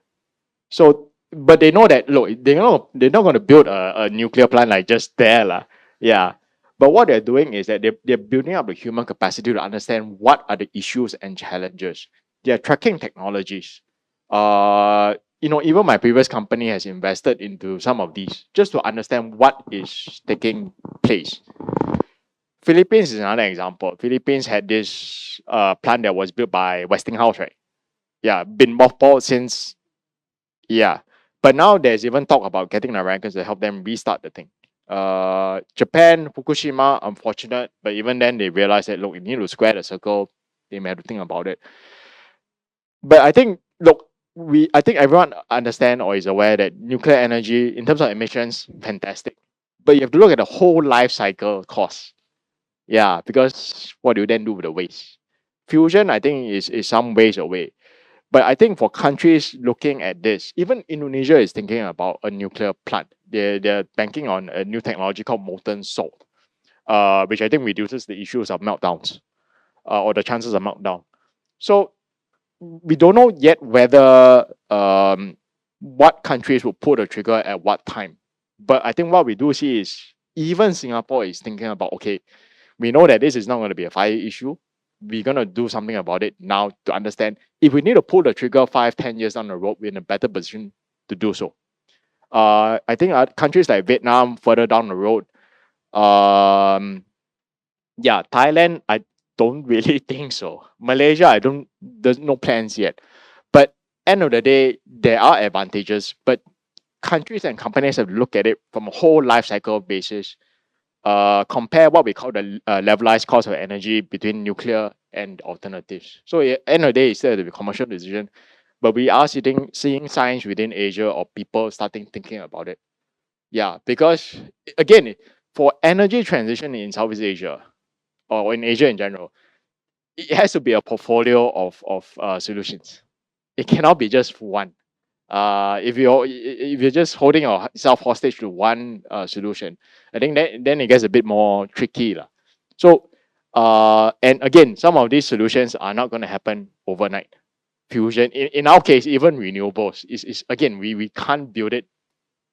B: So, but they know that, look, they're not going to build a nuclear plant like just there. Yeah. But what they're doing is that they're building up the human capacity to understand what are the issues and challenges. They're tracking technologies. Even my previous company has invested into some of these just to understand what is taking place. Philippines is another example. Philippines had this plant that was built by Westinghouse, right? Yeah, been mothballed since. Yeah. But now there's even talk about getting the Americans to help them restart the thing. Japan, Fukushima, unfortunate, but even then they realized that, look, we need to square the circle. They may have to think about it. But I think, look, I think everyone understand or is aware that nuclear energy, in terms of emissions, fantastic. But you have to look at the whole life cycle cost. Yeah, because what do you then do with the waste? Fusion, I think, is some ways away. But I think for countries looking at this, even Indonesia is thinking about a nuclear plant. They're banking on a new technology called molten salt, which I think reduces the issues of meltdowns, or the chances of meltdown. So we don't know yet whether what countries will pull the trigger at what time. But I think what we do see is even Singapore is thinking about, okay, we know that this is not going to be a fire issue. we're going to do something about it now to understand if we need to pull the trigger 5-10 years down the road, we're in a better position to do so. I think countries like Vietnam further down the road, yeah, Thailand, I don't really think so. Malaysia, there's no plans yet. But end of the day, there are advantages, but countries and companies have to look at it from a whole life cycle basis. Compare what we call the levelized cost of energy between nuclear and alternatives. So at the end of the day, it's still a commercial decision, but we are seeing signs within Asia or people starting thinking about it. Yeah, because again, for energy transition in Southeast Asia or in Asia in general, it has to be a portfolio of solutions. It cannot be just one. If you're just holding yourself hostage to one solution, I think then it gets a bit more tricky lah. So and again, some of these solutions are not going to happen overnight. Fusion, in our case, even renewables is again, we can't build it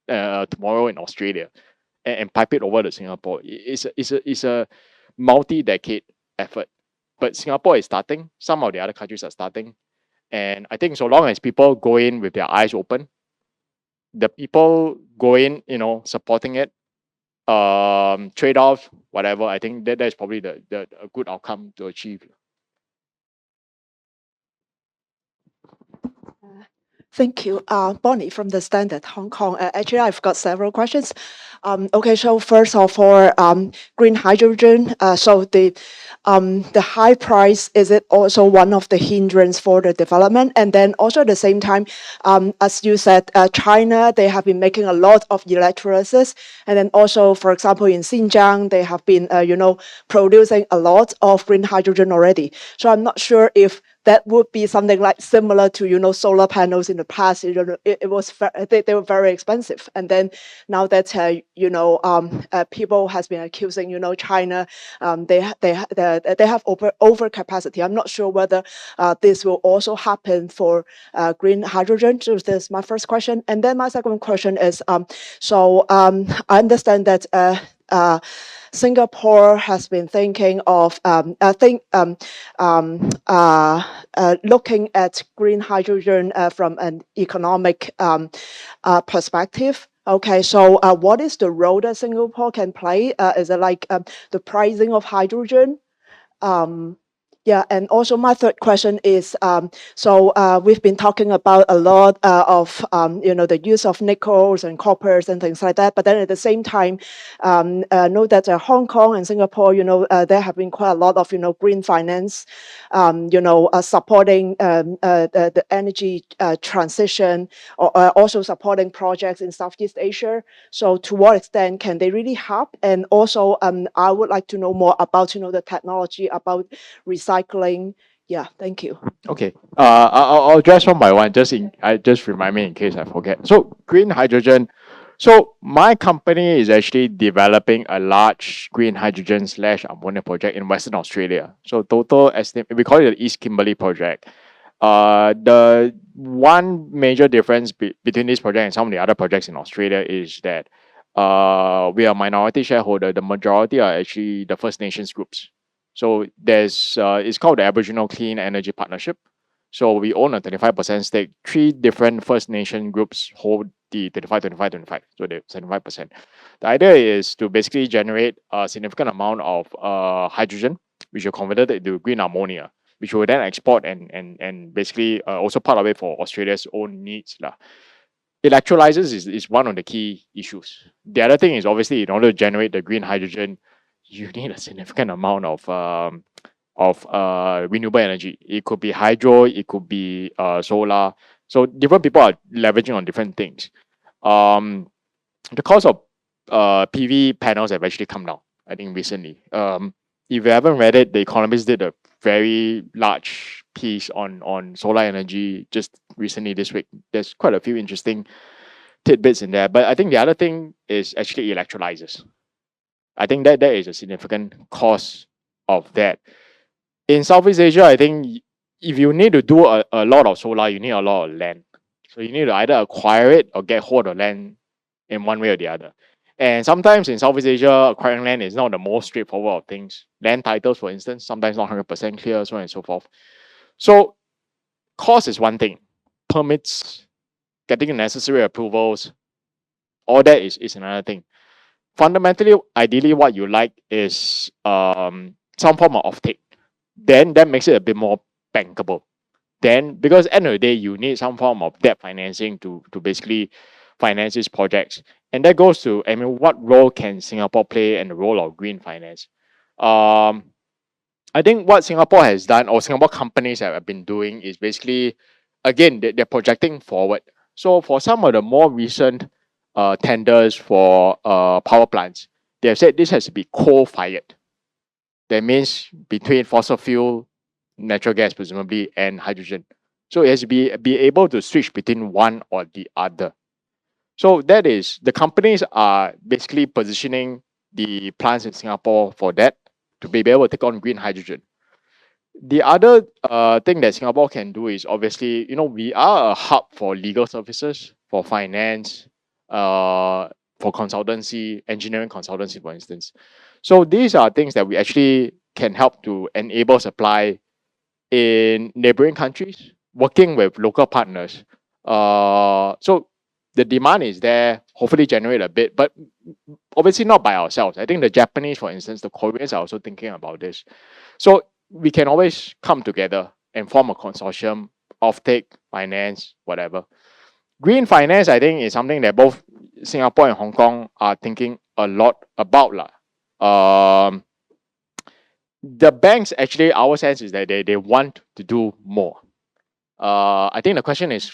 B: tomorrow in Australia and pipe it over to Singapore. It's a multi-decade effort. But Singapore is starting. Some of the other countries are starting. And I think so long as people go in with their eyes open, the people go in, supporting it, trade-offs, whatever, I think that is probably the a good outcome to achieve.
G: Thank you. Bonnie from the Standard Hong Kong. Actually, I've got several questions. Okay, so first of all, green hydrogen. So the high price, is it also one of the hindrance for the development? And then also at the same time, as you said, China, they have been making a lot of electrolysis. And then also, for example, in Xinjiang, they have been, producing a lot of green hydrogen already. So I'm not sure if that would be something like similar to, solar panels in the past. It was they were very expensive. And then now that, people has been accusing, China, they have over capacity. I'm not sure whether this will also happen for green hydrogen. So this is my first question. And then my second question is, I understand that Singapore has been thinking of, looking at green hydrogen from an economic perspective. Okay, so what is the role that Singapore can play? Is it like the pricing of hydrogen? Yeah, and also my third question is, we've been talking about a lot of, the use of nickels and coppers and things like that. But then at the same time, know that Hong Kong and Singapore, there have been quite a lot of, green finance, supporting the energy transition, or also supporting projects in Southeast Asia. So to what extent can they really help? And also, I would like to know more about, the technology, about recycling. Yeah, thank you.
B: Okay. I'll address one by one. Just remind me in case I forget. So green hydrogen. So my company is actually developing a large green hydrogen / ammonia project in Western Australia. So total estimate, we call it the East Kimberley project. The one major difference between this project and some of the other projects in Australia is that we are minority shareholder. The majority are actually the First Nations groups. So there's it's called the Aboriginal Clean Energy Partnership. So we own a 25% stake. 3 different First Nation groups hold the 25, 25, 25. So the 75%. The idea is to basically generate a significant amount of hydrogen, which are converted into green ammonia, which will then export and basically also part of it for Australia's own needs lah. Electrolyzers is one of the key issues. The other thing is obviously in order to generate the green hydrogen, you need a significant amount of renewable energy. It could be hydro, it could be solar. So different people are leveraging on different things. The cost of PV panels have actually come down, I think, recently. If you haven't read it, The Economist did a very large piece on solar energy just recently this week. There's quite a few interesting tidbits in there. But I think the other thing is actually electrolyzers. I think that there is a significant cost of that. In Southeast Asia, I think if you need to do a lot of solar, you need a lot of land. So you need to either acquire it or get hold of land in one way or the other. And sometimes in Southeast Asia, acquiring land is not the most straightforward of things. Land titles, for instance, sometimes not 100% clear, so on and so forth. So cost is one thing. Permits, getting the necessary approvals, all that is another thing. Fundamentally, ideally, what you like is some form of offtake. Then that makes it a bit more bankable. Then, because end of the day, you need some form of debt financing to basically finance these projects. And that goes to, I mean, what role can Singapore play in the role of green finance? I think what Singapore has done, or Singapore companies have been doing, is basically, again, they're projecting forward. So for some of the more recent tenders for power plants, they have said this has to be coal-fired. That means between fossil fuel, natural gas, presumably, and hydrogen. So it has to be able to switch between one or the other. So that is, the companies are basically positioning the plants in Singapore for that, to be able to take on green hydrogen. The other thing that Singapore can do is, obviously, we are a hub for legal services, for finance, for consultancy, engineering consultancy, for instance. So these are things that we actually can help to enable supply in neighboring countries, working with local partners. So the demand is there, hopefully generate a bit, but obviously not by ourselves. I think the Japanese, for instance, the Koreans are also thinking about this. So we can always come together and form a consortium, offtake, finance, whatever. Green finance, I think, is something that both Singapore and Hong Kong are thinking a lot about. The banks, actually, our sense is that they want to do more. I think the question is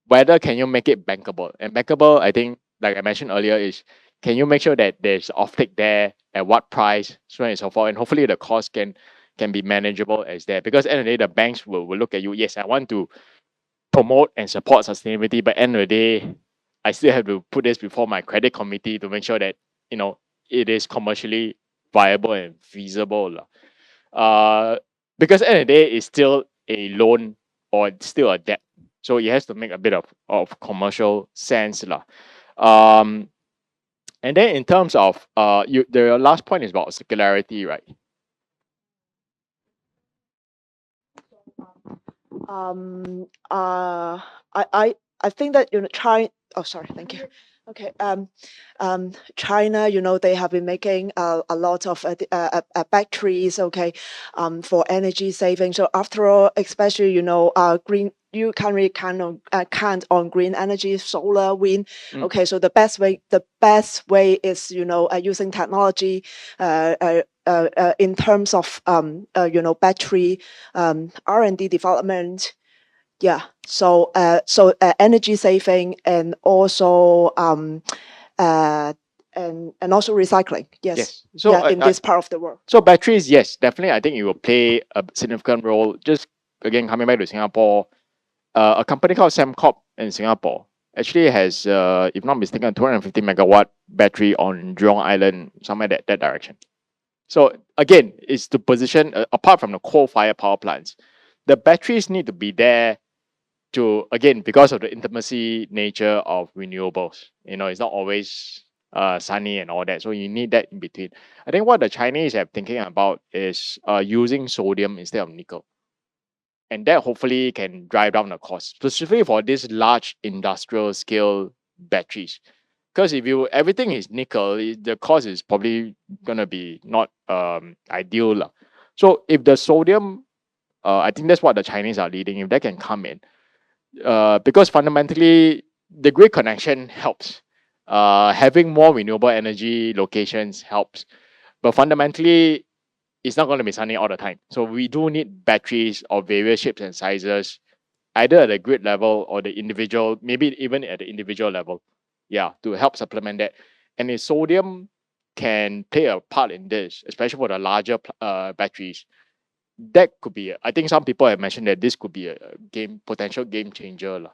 B: whether can you make it bankable. And bankable, I think, like I mentioned earlier, is can you make sure that there's offtake there, at what price, so on and so forth, and hopefully the cost can be manageable as there. Because at the end of the day, the banks will look at you. Yes, I want to promote and support sustainability, but end of the day, I still have to put this before my credit committee to make sure that it is commercially viable and feasible. Because at the end of the day, it's still a loan or it's still a debt. So it has to make a bit of commercial sense. And then in terms of the last point is about circularity, right?
G: I think that China. Oh, sorry. Thank you. Okay. China, they have been making a lot of batteries. Okay. For energy saving. So after all, especially green. You can really count on green energy, solar, wind. Okay, so the best way is using technology in terms of battery R&D development. Yeah. So energy saving and also and also recycling. Yes.
B: So
G: yeah, in this part of the world.
B: So batteries, yes, definitely. I think it will play a significant role. Just again coming back to Singapore, a company called Sembcorp in Singapore actually has, if not mistaken, a 250 megawatt battery on Jurong Island, somewhere that direction. So again, it's to position, apart from the coal-fired power plants, the batteries need to be there to, again, because of the intimacy nature of renewables. It's not always sunny and all that, so you need that in between. I think what the Chinese have thinking about is using sodium instead of nickel. And that hopefully can drive down the cost, specifically for these large industrial scale batteries. Because if everything is nickel, the cost is probably gonna be not ideal. So if the sodium, I think that's what the Chinese are leading, if that can come in. Because fundamentally, the grid connection helps. Having more renewable energy locations helps. But fundamentally, it's not going to be sunny all the time. So we do need batteries of various shapes and sizes, either at the grid level or the individual, maybe even at the individual level, to help supplement that. And if sodium can play a part in this, especially for the larger batteries, that could be, I think some people have mentioned that this could be a potential game changer.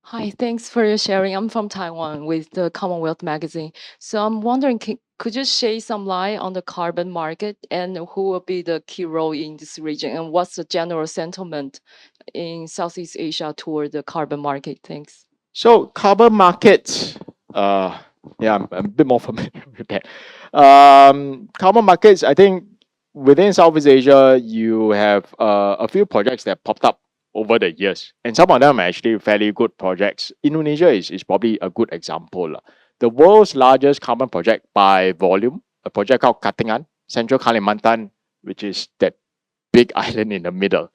H: Hi, thanks for your sharing. I'm from Taiwan with the Commonwealth magazine. So I'm wondering, could you shed some light on the carbon market and who will be the key role in this region and what's the general sentiment in Southeast Asia toward the carbon market? Thanks.
B: So carbon markets, yeah, I'm a bit more familiar with that. Carbon markets, I think within Southeast Asia, you have a few projects that popped up over the years, and some of them are actually fairly good projects. Indonesia is probably a good example, lah. The world's largest carbon project by volume, a project called Katingan, Central Kalimantan, which is that big island in the middle.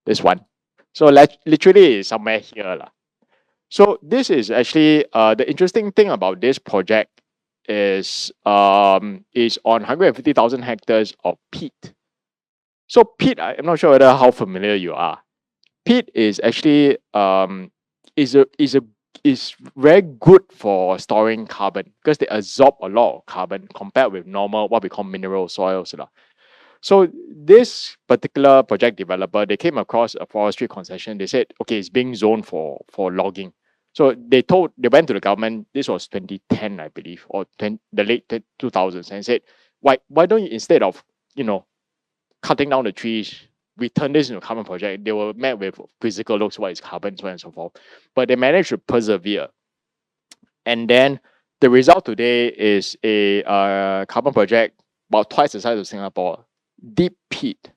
B: This one. So literally it's somewhere here, lah. So this is actually the interesting thing about this project is on 150,000 hectares of peat. So peat, I'm not sure whether how familiar you are. Peat is actually is very good for storing carbon because they absorb a lot of carbon compared with normal what we call mineral soils, lah. So this particular project developer, they came across a forestry concession. They said, okay, it's being zoned for logging. So they went to the government. This was 2010, I believe, or the late 2000s, and said, why don't you, instead of cutting down the trees, we turn this into a carbon project? They were met with physical looks, what is carbon, so on and so forth. But they managed to persevere, and then the result today is a carbon project about twice the size of Singapore, deep peat,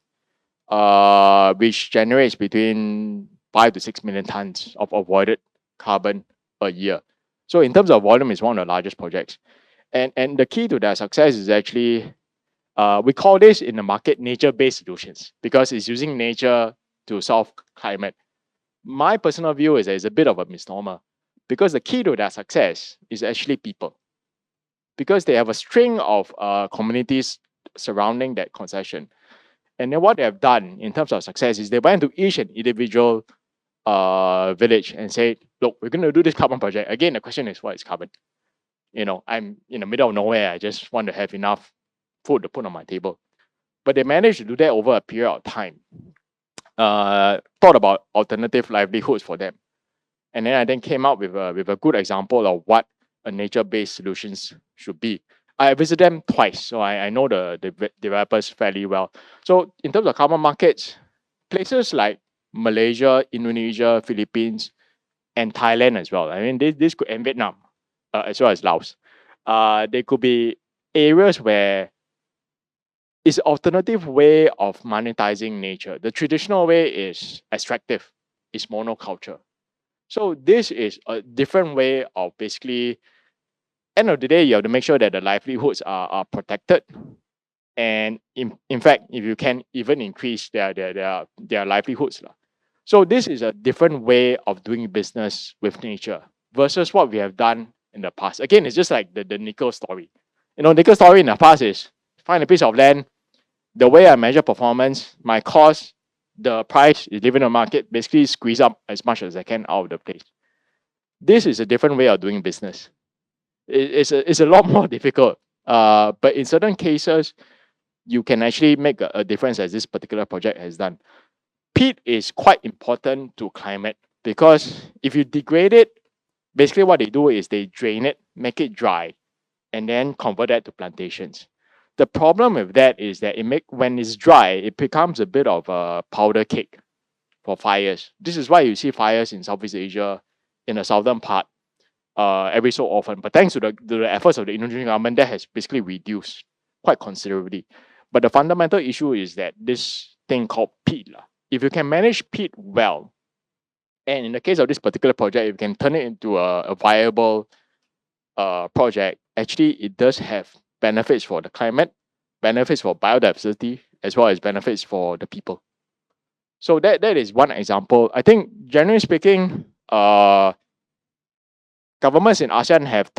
B: which generates between 5 to 6 million tons of avoided carbon a year. So in terms of volume, it's one of the largest projects. And the key to their success is actually, we call this in the market nature-based solutions because it's using nature to solve climate. My personal view is that it's a bit of a misnomer because the key to their success is actually people. Because they have a string of communities surrounding that concession. And then what they have done in terms of success is they went to each and individual village and said, look, we're going to do this carbon project. Again, the question is, what is carbon? I'm in the middle of nowhere. I just want to have enough food to put on my table. But they managed to do that over a period of time. Thought about alternative livelihoods for them. And then I then came up with a good example of what a nature-based solutions should be. I visited them twice, so I know the developers fairly well. So in terms of carbon markets, places like Malaysia, Indonesia, Philippines, and Thailand as well. I mean, this could, and Vietnam, as well as Laos. They could be areas where it's an alternative way of monetizing nature. The traditional way is extractive, it's monoculture. So this is a different way of basically, end of the day, you have to make sure that the livelihoods are protected. And in fact, if you can even increase their livelihoods. So this is a different way of doing business with nature versus what we have done in the past. Again, it's just like the nickel story. Nickel story in the past is find a piece of land. The way I measure performance, my cost, the price is given in the market, basically squeeze up as much as I can out of the place. This is a different way of doing business. It's a lot more difficult. But in certain cases, you can actually make a difference as this particular project has done. Peat is quite important to climate because if you degrade it, basically what they do is they drain it, make it dry, and then convert that to plantations. The problem with that is that when it's dry, it becomes a bit of a powder cake for fires. This is why you see fires in Southeast Asia, in the southern part, every so often. But thanks to the efforts of the Indonesian government, that has basically reduced quite considerably. But the fundamental issue is that this thing called peat, if you can manage peat well, and in the case of this particular project, if you can turn it into a viable project, actually it does have benefits for the climate, benefits for biodiversity, as well as benefits for the people. So that is one example. I think generally speaking, governments in ASEAN have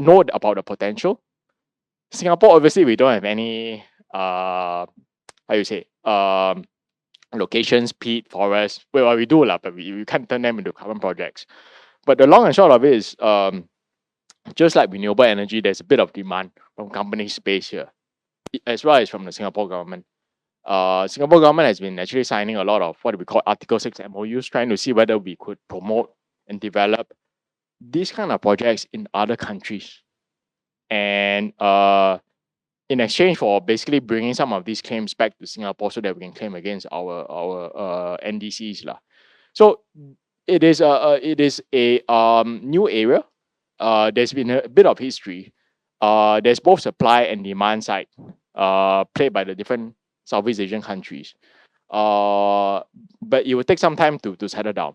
B: know about the potential. Singapore, obviously, we don't have any locations, peat, forests. Well, we do, but we can't turn them into carbon projects. But the long and short of it is, just like renewable energy, there's a bit of demand from companies based here, as well as from the Singapore government. Singapore government has been actually signing a lot of what we call Article 6 MOUs, trying to see whether we could promote and develop these kind of projects in other countries. And in exchange for basically bringing some of these claims back to Singapore so that we can claim against our NDCs. So it is a new area. There's been a bit of history. There's both supply and demand side played by the different Southeast Asian countries. But it will take some time to settle down.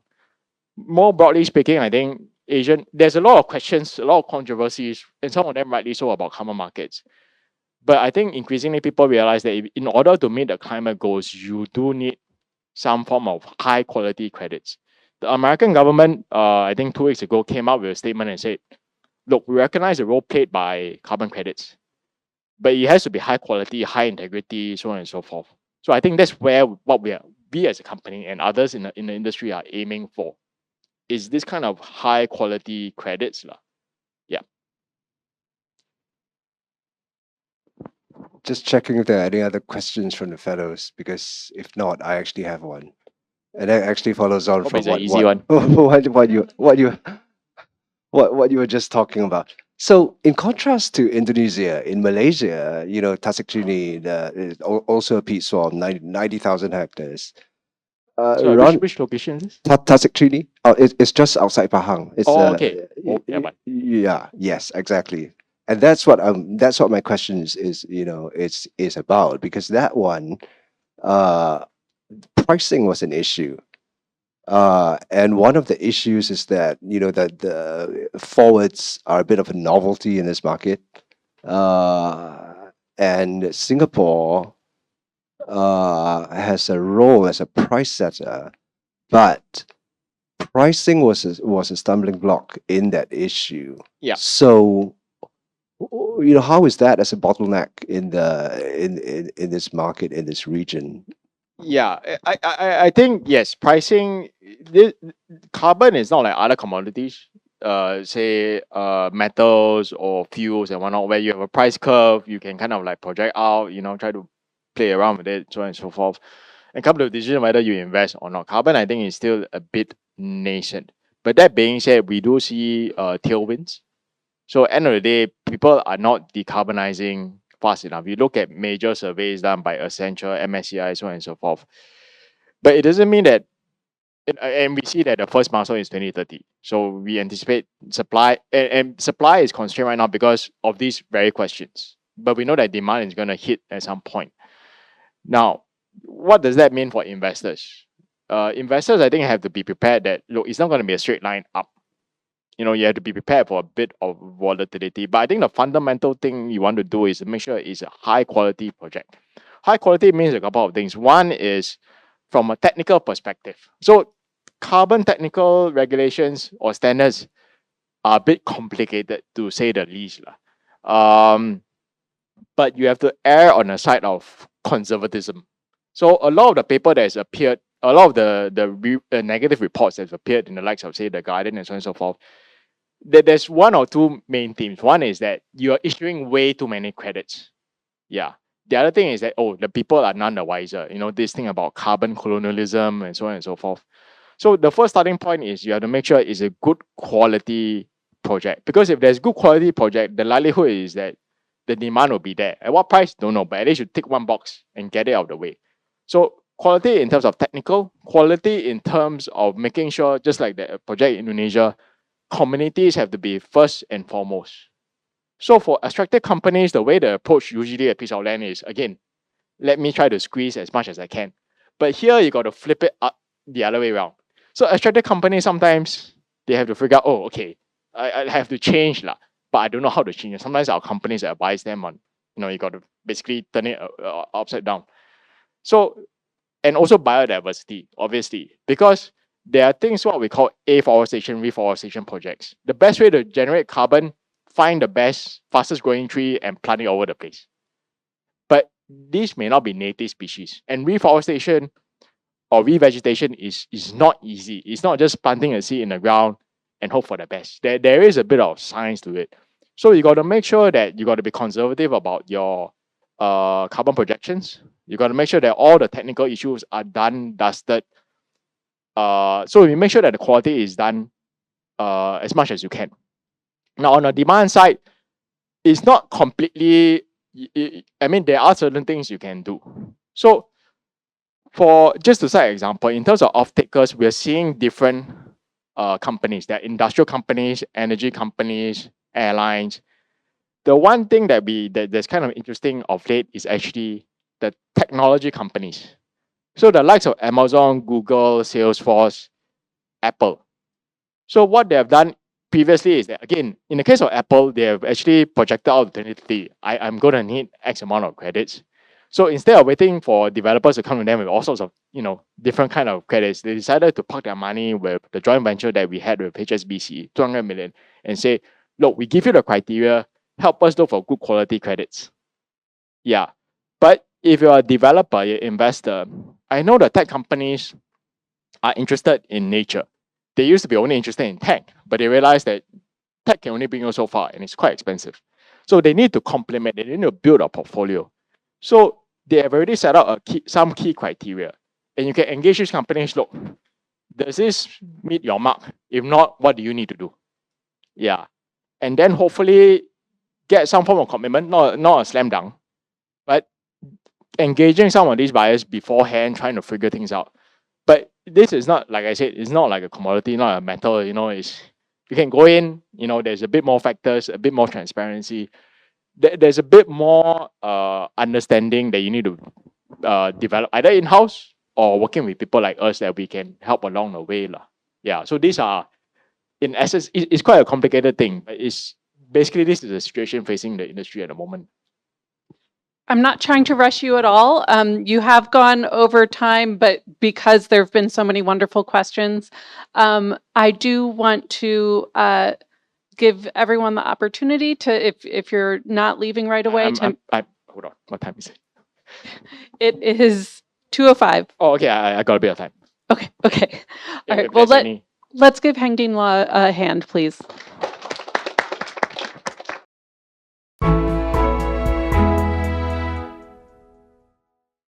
B: More broadly speaking, I think there's a lot of questions, a lot of controversies, and some of them rightly so about carbon markets. But I think increasingly people realize that in order to meet the climate goals, you do need some form of high quality credits. The American government, I think 2 weeks ago, came out with a statement and said, look, we recognize the role played by carbon credits, but it has to be high quality, high integrity, so on and so forth. So I think that's where what we as a company and others in the industry are aiming for, is this kind of high quality credits. Yeah.
I: Just checking if there are any other questions from the fellows, because if not, I actually have one. And that actually follows on
B: Hope
I: from
B: it's an easy one.
I: what you were just talking about. So in contrast to Indonesia, in Malaysia, Tasik Chini is also a peat swamp, 90,000 hectares.
B: Sorry, which location is this?
I: Tasik Chini, it's just outside Pahang. It's,
B: okay.
I: Yes, exactly. And that's what my question is about, because that one, pricing was an issue. And one of the issues is that that the forwards are a bit of a novelty in this market, and Singapore has a role as a price setter, but pricing was a stumbling block in that issue.
B: Yeah.
I: So how is that as a bottleneck in this market, in this region?
B: Yeah, I think yes, pricing, carbon is not like other commodities, say metals or fuels and whatnot, where you have a price curve, you can kind of like project out, try to play around with it, so on and so forth, and come to a decision whether you invest or not. Carbon, I think, is still a bit nascent. But that being said, we do see tailwinds. So end of the day, people are not decarbonizing fast enough. You look at major surveys done by Accenture, MSCI, so on and so forth. But it doesn't mean that, and we see that the first milestone is 2030. So we anticipate supply, and supply is constrained right now because of these very questions. But we know that demand is going to hit at some point. Now, what does that mean for investors? Investors, I think, have to be prepared that, look, it's not going to be a straight line up. You have to be prepared for a bit of volatility. But I think the fundamental thing you want to do is to make sure it's a high quality project. High quality means a couple of things. One is from a technical perspective. So carbon technical regulations or standards are a bit complicated, to say the least. But you have to err on the side of conservatism. So a lot of the paper that has appeared, a lot of the negative reports that have appeared in the likes of, say, The Guardian and so on and so forth, there's one or two main themes. One is that you are issuing way too many credits. Yeah. The other thing is that, the people are none the wiser. This thing about carbon colonialism and so on and so forth. So the first starting point is you have to make sure it's a good quality project. Because if there's good quality project, the likelihood is that the demand will be there. At what price? Don't know. But at least you tick one box and get it out of the way. So quality in terms of technical, quality in terms of making sure, just like the project in Indonesia, communities have to be first and foremost. So for extractive companies, the way they approach usually a piece of land is, again, let me try to squeeze as much as I can. But here you got to flip it up the other way around. So extractive companies, sometimes they have to figure out, okay, I have to change, but I don't know how to change it. Sometimes our companies advise them on, you got to basically turn it upside down. So, and also biodiversity, obviously, because there are things what we call afforestation, reforestation projects. The best way to generate carbon, find the best, fastest growing tree and plant it over the place. But these may not be native species. And reforestation or revegetation is not easy. It's not just planting a seed in the ground and hope for the best. There is a bit of science to it. So you got to make sure that you got to be conservative about your carbon projections. You got to make sure that all the technical issues are done, dusted. So you make sure that the quality is done as much as you can. Now, on the demand side, it's not completely, there are certain things you can do. So for just to cite an example, in terms of off-takers, we're seeing different companies. They're industrial companies, energy companies, airlines. The one thing that's kind of interesting of late is actually the technology companies. So the likes of Amazon, Google, Salesforce, Apple. So what they have done previously is that, again, in the case of Apple, they have actually projected out to 2030. I'm going to need X amount of credits. So instead of waiting for developers to come to them with all sorts of, different kind of credits, they decided to park their money with the joint venture that we had with HSBC, 200 million, and say, look, we give you the criteria, help us look for good quality credits. Yeah. But if you're a developer, you're an investor, I know the tech companies are interested in nature. They used to be only interested in tech, but they realized that tech can only bring you so far and it's quite expensive. So they need to complement, they need to build a portfolio. So they have already set out some key criteria. And you can engage these companies, look, does this meet your mark? If not, what do you need to do? Yeah. And then hopefully get some form of commitment, not a slam dunk, but engaging some of these buyers beforehand, trying to figure things out. But this is not, like I said, it's not like a commodity, not a metal, it's, you can go in, there's a bit more factors, a bit more transparency. There's a bit more understanding that you need to develop either in-house or working with people like us that we can help along the way. Yeah, so these are, in essence, it's quite a complicated thing, but it's basically this is the situation facing the industry at the moment.
A: I'm not trying to rush you at all. You have gone over time, but because there have been so many wonderful questions, I do want to give everyone the opportunity to, if you're not leaving right away,
B: Hold on, what time is it?
A: It is 2:05.
B: Oh, okay, I got a bit of time.
A: Okay. All right.
B: If
A: Well,
B: there's any-
A: let's give Heng Dean Law a hand, please.